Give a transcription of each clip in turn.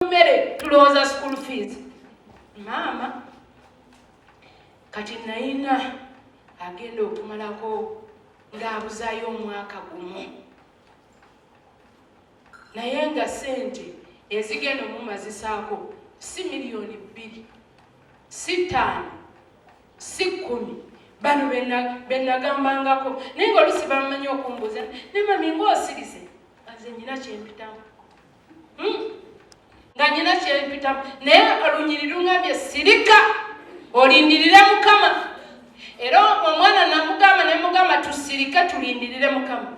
mmere tulowooza school fees. Maama kati nayina agenda okumalako ng'abuzaayo omwaka gumu, naye nga ssente ezigenda omumazisaako si miliyoni 2, si 5, si 10. Bano benagambangako naye ng'oluusi bamanyi okumbuuza ne mami ng'osirize nze nyina kyempitamu nga nyina kyempitamu, naye olunyiri luŋambye sirika olindirire Mukama. Era omwana namugamba ne mugamba tusirike tulindirire Mukama.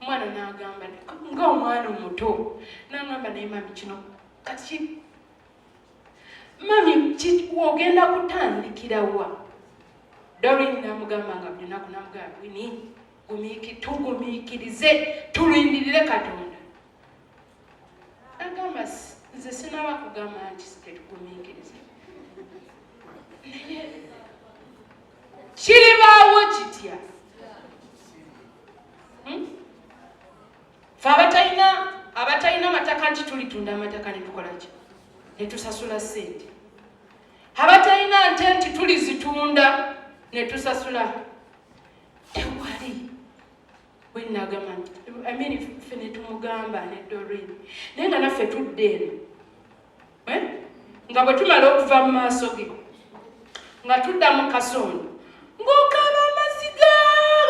Omwana n'agamba ng'omwana omuto n'agamba naye mami kino kati mami ogenda kutandikira wa? Doreen namugamba nga buli lunaku namugamba Winnie tugumiikirize tulindirire Katonda. Agamba nze sinaba kugamba nti tetugumiikirize, naye kiribaawo kitya? Fe abatalina mataka nti tulitunda amataka ne tukola ki? Ne tusasula ssente. Abatalina nte nti tulizitunda ne tusasula. Tewali wenagamba nti ffe ne tumugamba ne Doreen naye nga naffe tudde eno nga bwe tumala okuva mu maaso ge nga tudda mu kasondo ng'okaaba amaziga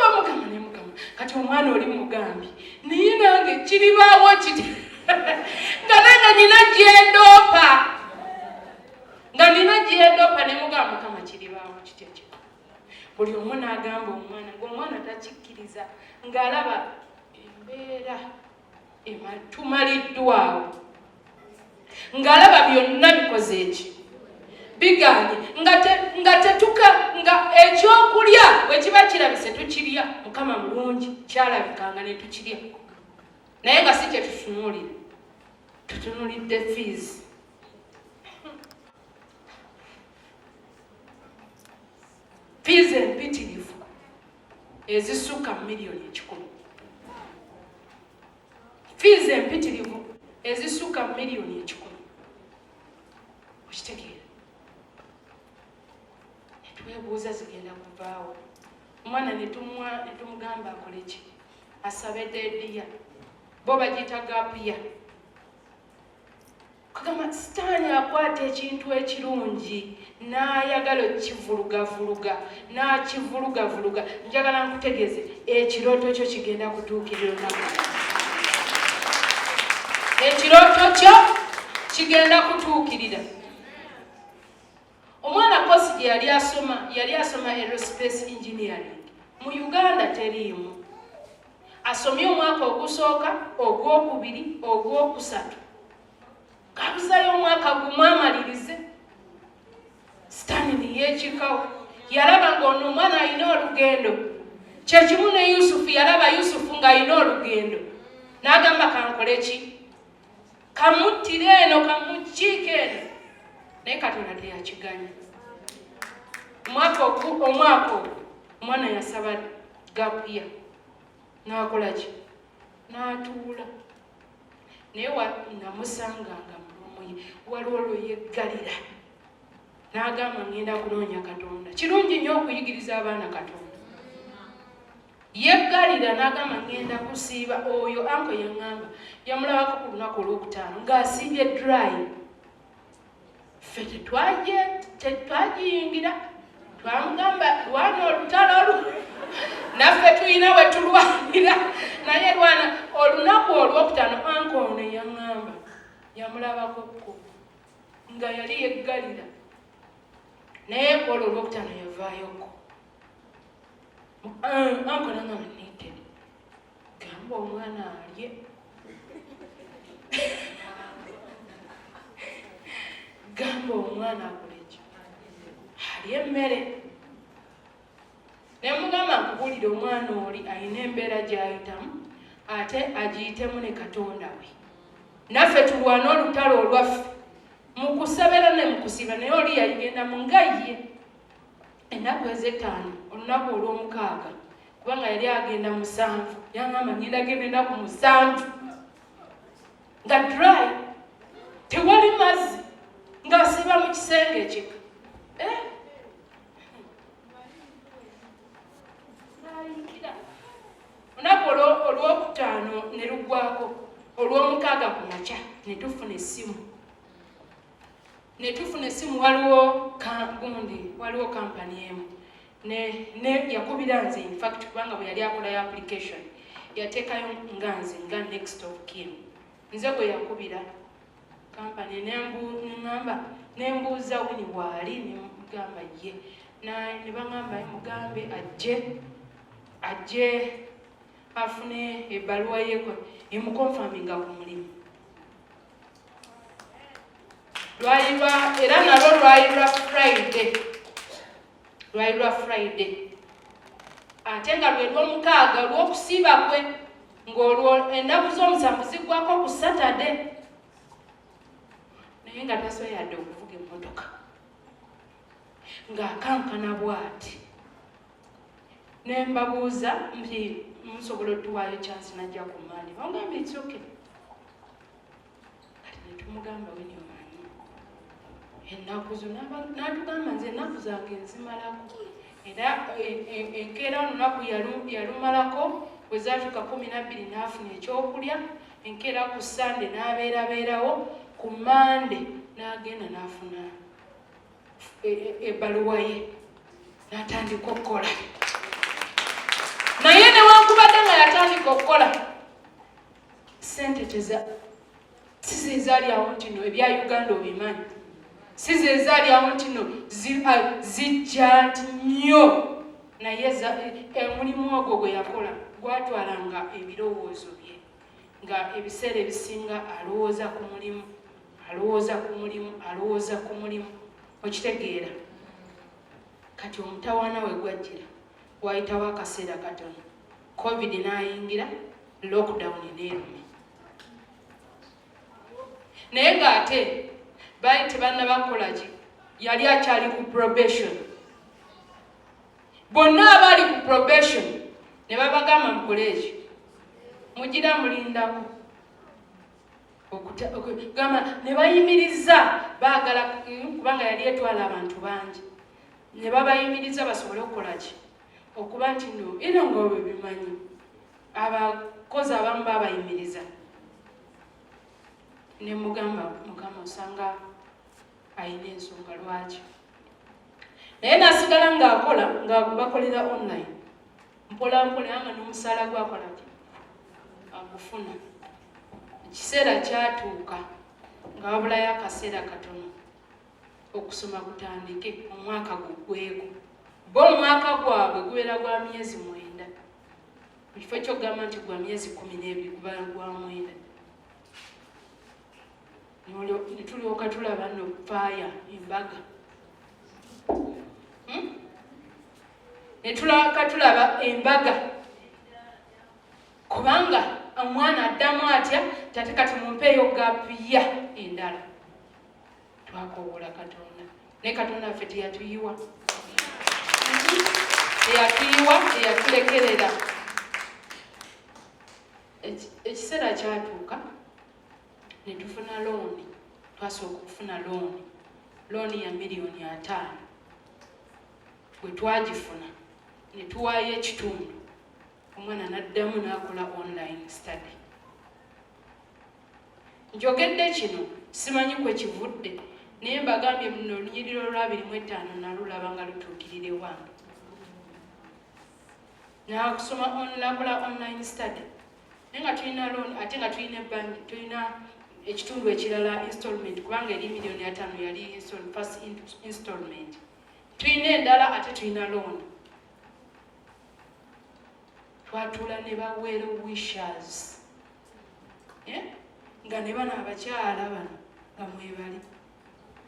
bamugamba ne mugamba kati omwana oli mugambi naye nange kiribaawo kiti nga nange nina gyendoopa ne mugamba Mukama kiribaawo kitya kyo. Buli omu n'agamba omwana ng'omwana takikkiriza ng'alaba embeera tumaliddwawo, ng'alaba byonna bikoze eki biganye nga ekyokulya bwe kiba kirabise tukirya. Mukama mulungi kyalabikanga ne tukirya, naye nga si kye tutunuulira, tutunuulidde fees. Fees empitirivu ezisukka miliyoni 10. Fees empitirivu ezisukka miliyoni 10. Okitegeera? Netwebuuza zigenda kuvaawo. Omwana ne tumugamba akole ki? Asabe dediya. Bo bagiyita gapiya. Kagamba sitaani akwata ekintu ekirungi n'ayagala okukivulugavuluga n'akivulugavuluga. Njagala nkutegeeze ekirooto kyo kigenda kutuukirira olunaku. Ekirooto kyo kigenda kutuukirira. Omwana kosi gye yali asoma aerospace engineering. Mu Uganda teriimu. Asomye omwaka ogusooka, ogwokubiri, ogwokusatu. Kabuzayo omwaka gumu amalirize. Sitaani ne yeekikawo. Yalaba ng'ono omwana alina olugendo. Kyekimu ne Yusufu yalaba Yusufu ng'alina olugendo. N'agamba kankole ki? Kamuttire eno kamukiike eno. Naye Katonda teyakiganya. Omwaka omwana yasaba gapiya. N'akola ki? N'atuula. Naye namusanganga mulumuye waliwo olwo yeggalira n'agamba ngenda kunoonya Katonda. Kirungi nnyo okuyigiriza abaana Katonda. Yeggalira n'agamba ngenda kusiiba. Oyo anko yaŋŋamba yamulabako ku lunaku olwokutaano ng'asiibye dry. Ffe tetwagiyingira, twamugamba lwana olutalo naffe tulina we tulwanira, naye lwana olunaku olwokutaano anko ono yaŋŋamba yamulabako nga yali yeggalira, naye olwo olwokutaano yavaayoko. Anko n'aŋŋamba niitede gamba omwana alye. Gamba omwana akole ki? Alye emmere. Ne mugamba nkubuulire omwana oli alina embeera gy'ayitamu ate agiyitemu ne Katonda we. Naffe tulwana olutalo olwaffe mu kusabira ne mu kusiiba, naye oli yagenda mu ngaye ennaku ez'ettaano olunaku olw'omukaaga kubanga yali agenda 7. Yaŋŋamba ngenda genda ennaku 7 nga dry. tewali mazzi ng'asiba mu kisenge kye. Olunaku olwokutaano ne luggwako, olw'omukaaga ku makya ne tufuna essimu. Waliwo kampani emu ne yakubira nze, in fact kubanga bwe yali akolayo application yateekayo nga nze nga next of kin. Nze bwe yakubira kampani nembuuza Wini bw'ali, nemugamba ye, ne baŋŋamba mugambe ajje afune ebbaluwa ye emukonfaminga ku mulimu. Era nalwo lwali lwa Friday. Ate nga lwe lw'omukaaga lw'okusiiba kwe, ng'olwo ennaku z'omusanvu ziggwako ku Saturday. Naye nga tasobola okuvuga emmotoka. Ng'akankana bw'ati. Ne mbabuuza nti musobola otuwaayo chance najja ku Monday. Bangambye it's okay. Kati ne tumugamba Wini omanyi, ennaku zo n'atugamba nze ennaku zange nzimalako. Era enkeera olunaku yalumalako, bwe zaatuuka 12 n'afuna ekyokulya, enkeera ku Sunday n'abeerabeerawo, ku Monday n'agenda n'afuna ebbaluwa ye n'atandika okukola. Naye newankubadde nga yatandika okukola, ssente si ze zaali awo nti no ebya Uganda obimanyi, si ze zaali awo nti no zijja nnyo. Naye omulimu ogwo gwe yakola gwatwalanga ebirowoozo bye, nga ebiseera ebisinga alowooza ku mulimu. Okitegeera? Kati omutawaana we gwajjira wayitawo akaseera katono, COVID n'ayingira, lockdown n'eruma. Naye ng'ate baali tebannabakola ki, yali akyali ku probation. Bonna abaali ku probation ne babagamba mukole eki, mugira mulindako gamba ne bayimiriza baagala, kubanga yali etwala abantu bangi, ne babayimiriza basobole okukola ki, okuba nti no era nga bwe bimanyi abakozi abamu babayimiriza. Ne mugamba Mukama osanga ayina ensonga lwaki. Naye n'asigala ng'akola ng'abakolera online, mpola nga n'omusaala gwakola ki agufuna. Ekiseera kyatuuka nga wabulayo akaseera katono okusoma kutandike, omwaka guggweeko. Bo omwaka gwabwe gubeera gwa myezi 9, mu kifo ky'okugamba nti gwa myezi 12 gubeera gwa 9. Ne tulyoka tulaba no faya embaga. Ne tulaba embaga kubanga omwana addamu atya, tate kati mumpeeyo gapiya endala. Twakoowola Katonda, ne Katonda ffe teyatuyiwa, eyatulekerera. Ekiseera kyatuuka ne tufuna looni. Twasooka okufuna looni ya miliyoni 5. Bwe twagifuna ne tuwaayo ekitundu, omwana n'addamu n'akola online study. Njogedde kino simanyi kwe kivudde, naye mbagambye muno olunyiriro lwa 25 nalulaba nga lutuukirire wange. N'akola online study. Naye nga tulina looni, ate nga tulina ebbanki, tulina ekitundu ekirala installment, kubanga eri miliyoni 5 yali first installment. Tulina endala ate tulina looni. Twatula ne bawero wishers. Nga ne bana abakyala bano nga mwebali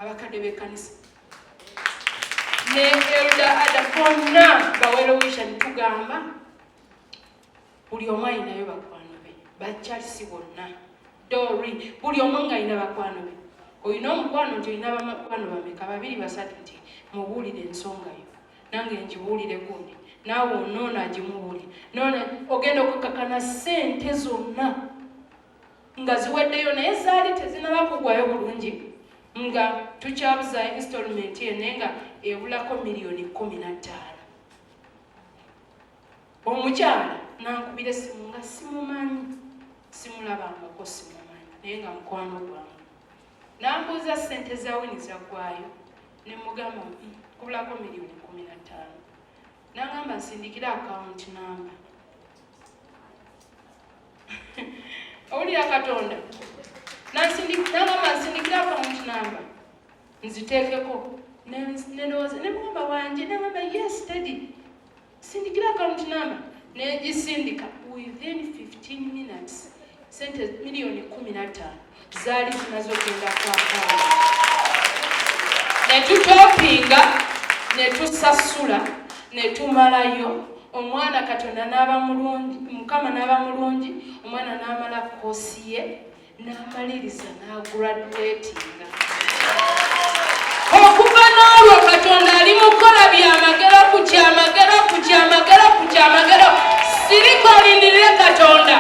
abakadde b'ekkanisa. Ne elda adafonna bawero wisha ntugamba buli omu ayinayo bakwano be, bakyalisi bonna. Dori buli omu ng'ayina bakwano be. Oyina omukwano nti oyina bakwano bameka, 2 3 nti mubuulire ensonga yo, nange ngibuulire gundi, naawe onoona agimubuulire. Ogenda okukakana ssente zonna nga ziweddeyo naye zaali tezinaba kugwayo bulungi nga tukyabuza installment ene nga ebulako $15,000. Omukyala nankubira essimu nga simumanyi, simulabangako simumanyi naye nga mukwano gwange. Nambuuza ssente zawini zaggwayo ne mugamba kubulako $15,000. Nagamba nsindikira account number. Owulira Katonda? Nagamba nsindikira account number. Nziteekeko. Nendoza ne mugamba wanje nagamba yes Teddy. Sindikira account number. Negisindika within 15 minutes. Sente $15,000 zaali zinazogenda kwa account. Netutopinga, netusasula, netumalayo. Omwana Katonda n'aba mulungi, Mukama n'aba mulungi, omwana n'amala koosi ye, n'amaliriza n'agraduatinga. Okuva n'olwo Katonda ali mukola byamagero ku kyamagero. Sirika olindirire Katonda.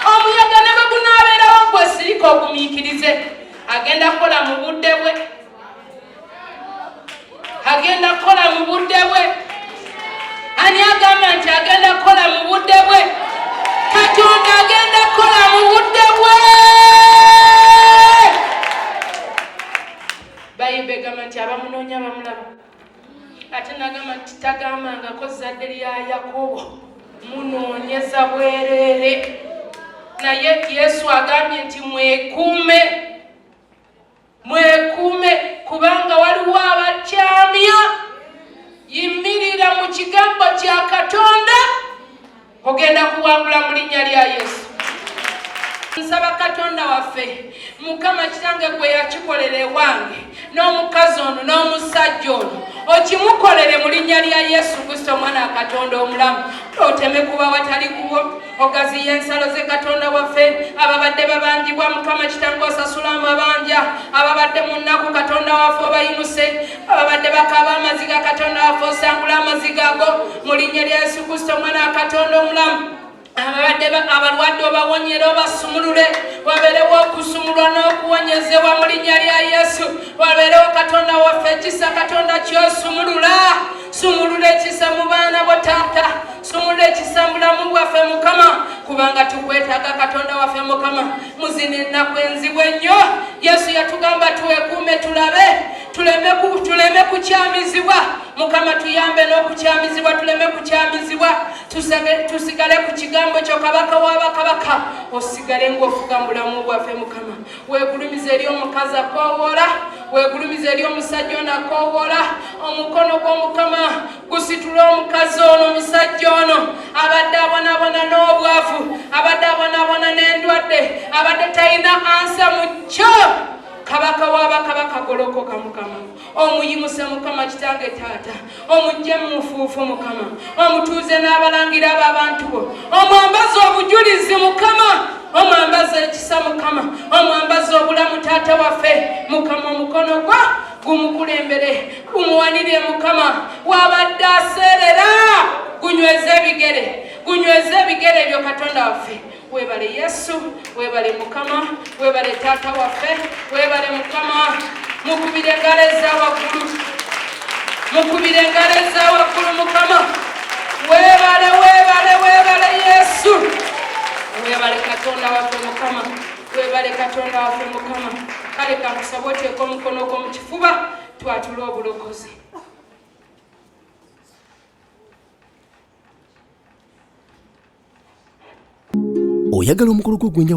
Omuyaga ne bwe gunaabeerawo gwe sirika ogumiikirize. Agenda kukola mu budde bwe. Ani agamba nti agenda kukola mu budde bwe? Katonda agenda kukola mu budde bwe. Bayimba egamba nti abamunoonya bamulaba. Ate nagamba nti tagambangako zadde lya Yakobo munoonyeza bwereere. Naye Yesu agambye nti mwekuume kubanga waliwo abakyamya. Yimirira mu kigambo kya Katonda ogenda kuwangula mu linnya lya Yesu. Nsaba Katonda waffe Mukama kitange gwe yakikolera ewange n'omukazi ono n'omusajja ono okimukolere mu linnya lya Yesu Kristo omwana wa Katonda omulamu. Oteme kuba watali kuwo ogaziya ensalo ze Katonda waffe ababadde babanjibwa Mukama kitange osasula amabanja ababadde mu nnaku Katonda waffe obayinuse ababadde bakaba amaziga Katonda waffe osangula amaziga ago mu linnya lya Yesu Kristo omwana wa Katonda omulamu. Abalwadde obawonyere obasumulule wabeerewo okusumulwa n'okuwonyezebwa mu linnya lya Yesu. Wabeerewo Katonda waffe ekisa Katonda ky'osumulula. Sumulula ekisa mu baana bo Taata. Sumulula ekisa mu bulamu bwaffe Mukama kubanga tukwetaaga Katonda waffe Mukama. Muzino ennaku enzibu ennyo Yesu yatugamba twekuume tuleme kukyamizibwa. Mukama tuyambe n'okukyamizibwa tuleme kukyamizibwa. Tusigale ku kigambo kyo Kabaka w'abakabaka. Osigale ng'ofuga mu bulamu bwaffe Mukama. Weegulumize eri omukazi akoowola. Weegulumize eri omusajja ono akoowola. Omukono gw'Omukama gusitula omukazi ono omusajja ono abadde abonaabona n'obwavu, abadde abonaabona n'endwadde, abadde talina ansa mu kyo. Kabaka w'abakabaka golokoka Mukama. Omuyimuse Mukama kitange Taata. Omujje mu mufuufu Mukama. Omutuuze n'abalangira abantu bo. Omwambaze obujulizi Mukama. Omwambaze ekisa Mukama. Omwambaze obulamu Taata waffe Mukama. Omukono gwa gumukulembere gumuwanire Mukama. Wabadde aseerera gunyweze ebigere ebyo Katonda waffe. Webale Yesu, webale Mukama, webale Taata waffe, webale Mukama. Mukubire engalo eza waggulu Mukama. Webale Yesu. Webale Katonda waffe Mukama. Webale Katonda waffe Mukama. Kale kakusaba oteeka omukono gwo mu kifuba twatule obulokozi. Oyagala omukolo gw'ogwenya